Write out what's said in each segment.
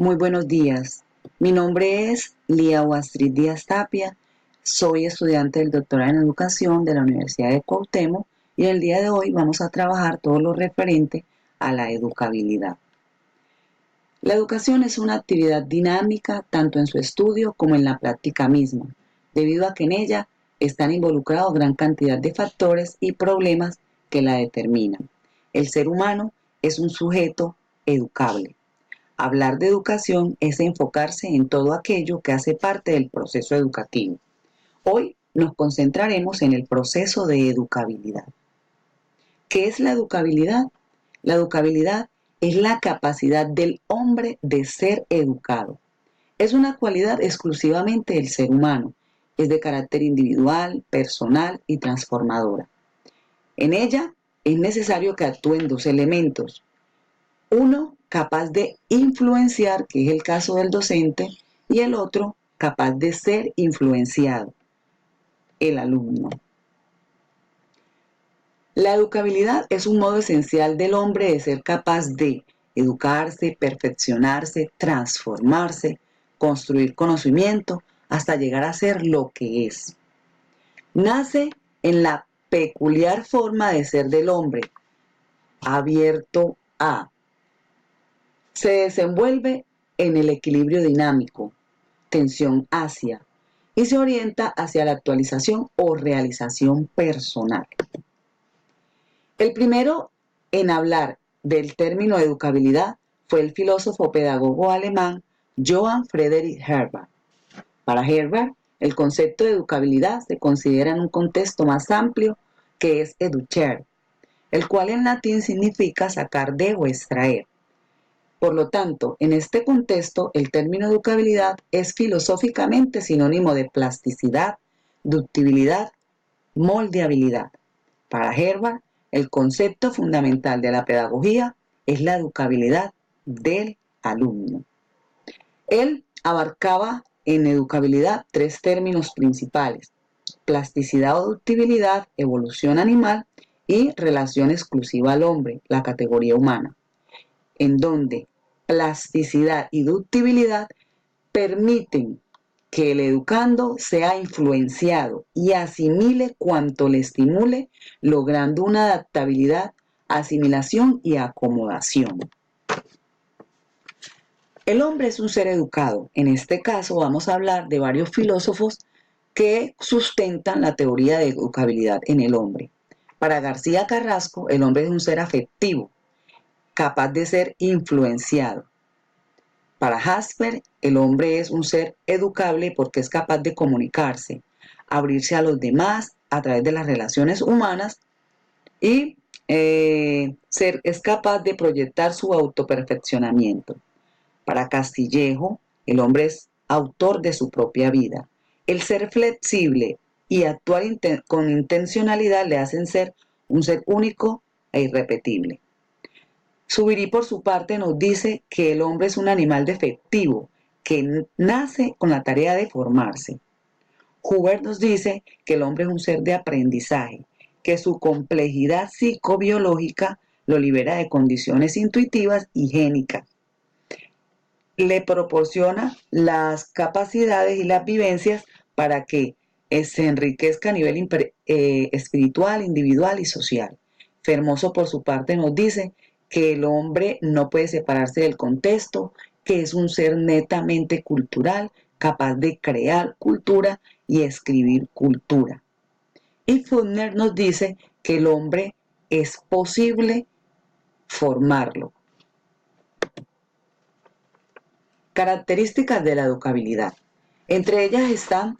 Muy buenos días. Mi nombre es Lía Astrid Díaz Tapia. Soy estudiante del doctorado en educación de la Universidad de Cuauhtémoc y el día de hoy vamos a trabajar todo lo referente a la educabilidad. La educación es una actividad dinámica tanto en su estudio como en la práctica misma, debido a que en ella están involucrados gran cantidad de factores y problemas que la determinan. El ser humano es un sujeto educable. Hablar de educación es enfocarse en todo aquello que hace parte del proceso educativo. Hoy nos concentraremos en el proceso de educabilidad. ¿Qué es la educabilidad? La educabilidad es la capacidad del hombre de ser educado. Es una cualidad exclusivamente del ser humano. Es de carácter individual, personal y transformadora. En ella es necesario que actúen dos elementos. Uno, capaz de influenciar, que es el caso del docente, y el otro, capaz de ser influenciado, el alumno. La educabilidad es un modo esencial del hombre de ser capaz de educarse, perfeccionarse, transformarse, construir conocimiento, hasta llegar a ser lo que es. Nace en la peculiar forma de ser del hombre, abierto a. Se desenvuelve en el equilibrio dinámico, tensión hacia, y se orienta hacia la actualización o realización personal. El primero en hablar del término educabilidad fue el filósofo pedagogo alemán Johann Friedrich Herbart. Para Herbart, el concepto de educabilidad se considera en un contexto más amplio que es educere, el cual en latín significa sacar de o extraer. Por lo tanto, en este contexto, el término educabilidad es filosóficamente sinónimo de plasticidad, ductibilidad, moldeabilidad. Para Herbart, el concepto fundamental de la pedagogía es la educabilidad del alumno. Él abarcaba en educabilidad tres términos principales: plasticidad o ductibilidad, evolución animal y relación exclusiva al hombre, la categoría humana, en donde plasticidad y ductibilidad permiten que el educando sea influenciado y asimile cuanto le estimule, logrando una adaptabilidad, asimilación y acomodación. El hombre es un ser educado. En este caso vamos a hablar de varios filósofos que sustentan la teoría de educabilidad en el hombre. Para García Carrasco, el hombre es un ser afectivo, capaz de ser influenciado. Para Jasper, el hombre es un ser educable porque es capaz de comunicarse, abrirse a los demás a través de las relaciones humanas y es capaz de proyectar su autoperfeccionamiento. Para Castillejo, el hombre es autor de su propia vida. El ser flexible y actuar con intencionalidad le hacen ser un ser único e irrepetible. Zubiri, por su parte, nos dice que el hombre es un animal defectivo, que nace con la tarea de formarse. Huber nos dice que el hombre es un ser de aprendizaje, que su complejidad psicobiológica lo libera de condiciones intuitivas y génicas. Le proporciona las capacidades y las vivencias para que se enriquezca a nivel espiritual, individual y social. Fermoso, por su parte, nos dice que el hombre no puede separarse del contexto, que es un ser netamente cultural, capaz de crear cultura y escribir cultura. Y Faulkner nos dice que el hombre es posible formarlo. Características de la educabilidad. Entre ellas están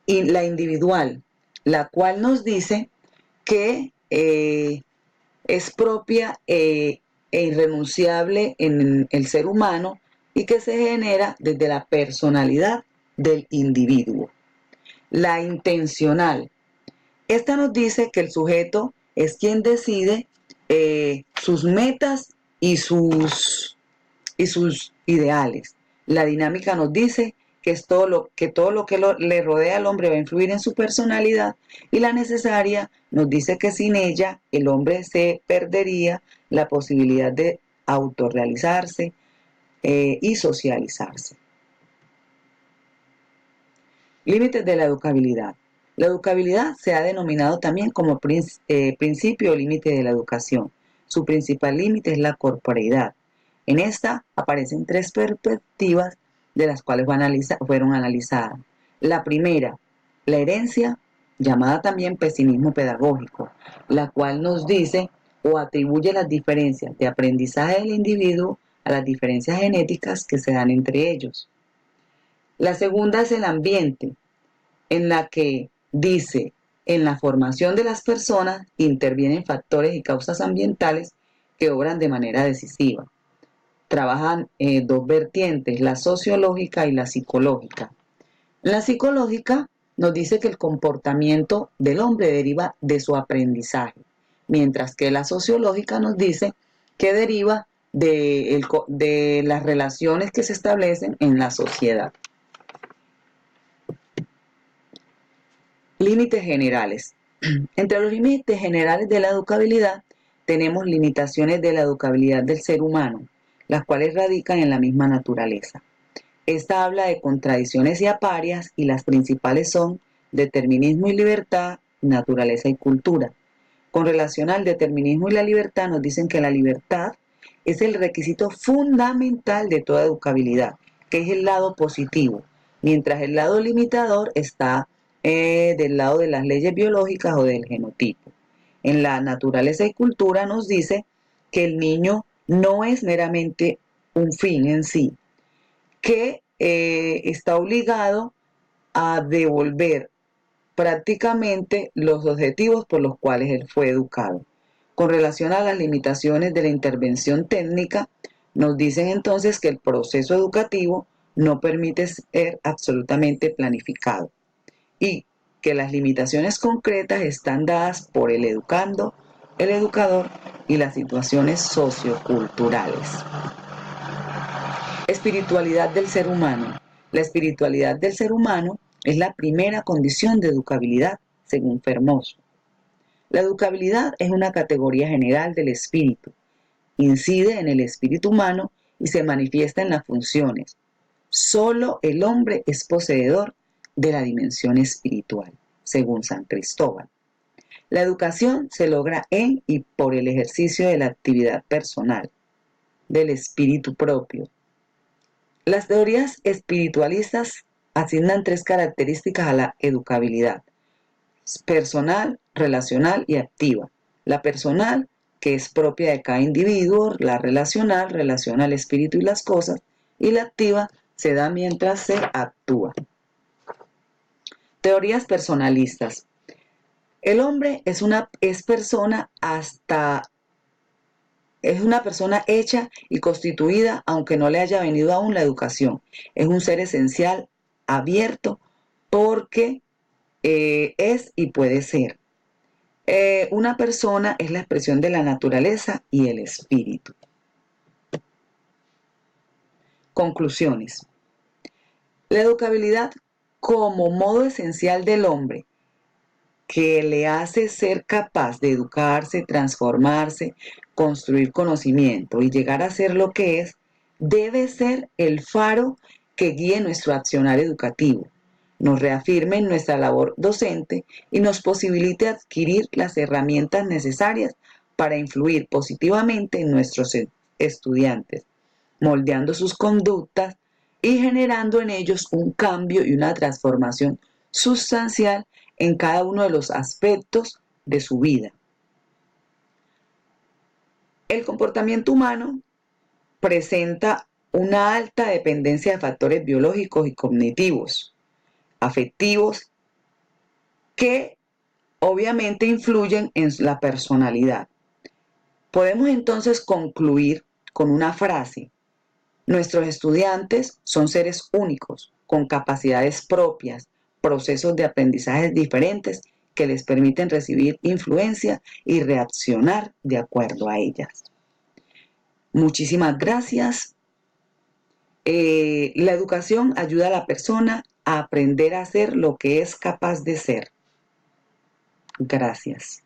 la individual, la cual nos dice que es propia e irrenunciable en el ser humano y que se genera desde la personalidad del individuo. La intencional. Esta nos dice que el sujeto es quien decide sus metas y sus ideales. La dinámica nos dice que es todo lo que le rodea al hombre va a influir en su personalidad, y la necesaria nos dice que sin ella el hombre se perdería la posibilidad de autorrealizarse, y socializarse. Límites de la educabilidad. La educabilidad se ha denominado también como principio o límite de la educación. Su principal límite es la corporeidad. En esta aparecen tres perspectivas de las cuales fueron analizadas. La primera, la herencia, llamada también pesimismo pedagógico, la cual nos dice o atribuye las diferencias de aprendizaje del individuo a las diferencias genéticas que se dan entre ellos. La segunda es el ambiente, en la que dice, en la formación de las personas intervienen factores y causas ambientales que obran de manera decisiva. Trabajan dos vertientes, la sociológica y la psicológica. La psicológica nos dice que el comportamiento del hombre deriva de su aprendizaje, mientras que la sociológica nos dice que deriva de las relaciones que se establecen en la sociedad. Límites generales. Entre los límites generales de la educabilidad tenemos limitaciones de la educabilidad del ser humano, las cuales radican en la misma naturaleza. Esta habla de contradicciones y aparias y las principales son determinismo y libertad, naturaleza y cultura. Con relación al determinismo y la libertad nos dicen que la libertad es el requisito fundamental de toda educabilidad, que es el lado positivo, mientras el lado limitador está del lado de las leyes biológicas o del genotipo. En la naturaleza y cultura nos dice que el niño no es meramente un fin en sí, que está obligado a devolver prácticamente los objetivos por los cuales él fue educado. Con relación a las limitaciones de la intervención técnica, nos dicen entonces que el proceso educativo no permite ser absolutamente planificado y que las limitaciones concretas están dadas por el educando, el educador y las situaciones socioculturales. Espiritualidad del ser humano. La espiritualidad del ser humano es la primera condición de educabilidad, según Fermoso. La educabilidad es una categoría general del espíritu, incide en el espíritu humano y se manifiesta en las funciones. Solo el hombre es poseedor de la dimensión espiritual, según San Cristóbal. La educación se logra en y por el ejercicio de la actividad personal, del espíritu propio. Las teorías espiritualistas asignan tres características a la educabilidad: personal, relacional y activa. La personal, que es propia de cada individuo; la relacional, relaciona al espíritu y las cosas; y la activa se da mientras se actúa. Teorías personalistas. El hombre es una persona hecha y constituida, aunque no le haya venido aún la educación. Es un ser esencial, abierto, porque es y puede ser. Una persona es la expresión de la naturaleza y el espíritu. Conclusiones. La educabilidad como modo esencial del hombre, que le hace ser capaz de educarse, transformarse, construir conocimiento y llegar a ser lo que es, debe ser el faro que guíe nuestro accionar educativo, nos reafirme en nuestra labor docente y nos posibilite adquirir las herramientas necesarias para influir positivamente en nuestros estudiantes, moldeando sus conductas y generando en ellos un cambio y una transformación sustancial en cada uno de los aspectos de su vida. El comportamiento humano presenta una alta dependencia de factores biológicos y cognitivos, afectivos, que obviamente influyen en la personalidad. Podemos entonces concluir con una frase: nuestros estudiantes son seres únicos, con capacidades propias, procesos de aprendizaje diferentes que les permiten recibir influencia y reaccionar de acuerdo a ellas. Muchísimas gracias. La educación ayuda a la persona a aprender a ser lo que es capaz de ser. Gracias.